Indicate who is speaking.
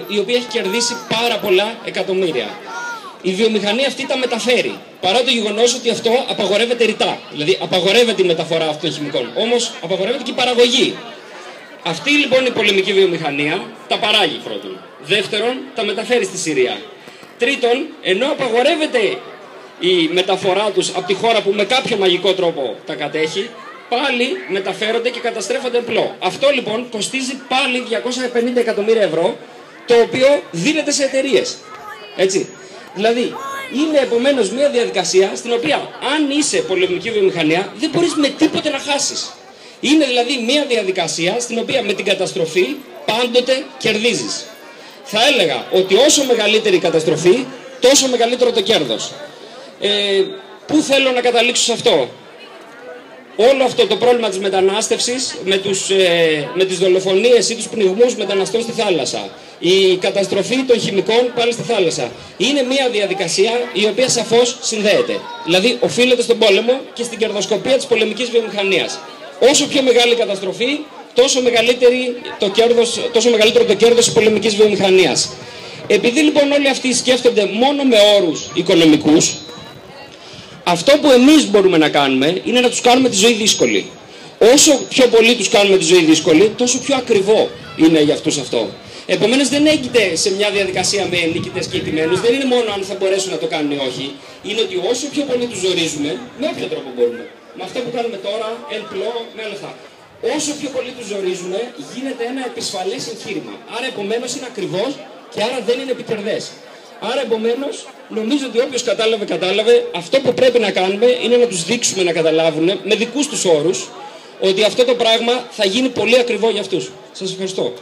Speaker 1: η οποία έχει κερδίσει πάρα πολλά εκατομμύρια. Η βιομηχανία αυτή τα μεταφέρει, παρά το γεγονός ότι αυτό απαγορεύεται ρητά. Δηλαδή, απαγορεύεται η μεταφορά αυτών των χημικών, όμως απαγορεύεται και η παραγωγή. Αυτή λοιπόν η πολεμική βιομηχανία τα παράγει πρώτον. Δεύτερον, τα μεταφέρει στη Συρία. Τρίτον, ενώ απαγορεύεται η μεταφορά τους από τη χώρα που με κάποιο μαγικό τρόπο τα κατέχει, πάλι μεταφέρονται και καταστρέφονται απλό. Αυτό λοιπόν κοστίζει πάλι 250 εκατομμύρια ευρώ, το οποίο δίνεται σε εταιρείες. Έτσι. Δηλαδή, είναι επομένως μια διαδικασία στην οποία αν είσαι πολεμική βιομηχανία δεν μπορείς με τίποτε να χάσεις. Είναι δηλαδή μια διαδικασία στην οποία με την καταστροφή πάντοτε κερδίζεις. Θα έλεγα ότι όσο μεγαλύτερη η καταστροφή, τόσο μεγαλύτερο το κέρδος. Πού θέλω να καταλήξω σε αυτό? Όλο αυτό το πρόβλημα της μετανάστευσης με τις δολοφονίες ή τους πνιγμούς μεταναστών στη θάλασσα, η καταστροφή των χημικών πάλι στη θάλασσα, είναι μια διαδικασία η οποία σαφώς συνδέεται. Δηλαδή οφείλεται στον πόλεμο και στην κερδοσκοπία της πολεμικής βιομηχανίας. Όσο πιο μεγάλη η καταστροφή, τόσο μεγαλύτερο το κέρδος της πολεμικής βιομηχανίας. Επειδή λοιπόν όλοι αυτοί σκέφτονται μόνο με όρους οικονομικούς, αυτό που εμείς μπορούμε να κάνουμε είναι να τους κάνουμε τη ζωή δύσκολη. Όσο πιο πολύ τους κάνουμε τη ζωή δύσκολη, τόσο πιο ακριβό είναι για αυτούς αυτό. Επομένως δεν έγκυται σε μια διαδικασία με νίκητες και ηττημένους, δεν είναι μόνο αν θα μπορέσουν να το κάνουν ή όχι. Είναι ότι όσο πιο πολύ τους ζορίζουμε, με όποιο τρόπο μπορούμε, με αυτό που κάνουμε τώρα, ελπλό, με άλλα αυτά. Όσο πιο πολύ τους ζορίζουμε, γίνεται ένα επισφαλές εγχείρημα. Άρα επομένως είναι ακριβώς και άρα δεν είναι επικερδές. Άρα επομένως νομίζω ότι όποιος κατάλαβε, αυτό που πρέπει να κάνουμε είναι να τους δείξουμε να καταλάβουν με δικούς τους όρους ότι αυτό το πράγμα θα γίνει πολύ ακριβό για αυτούς. Σας ευχαριστώ.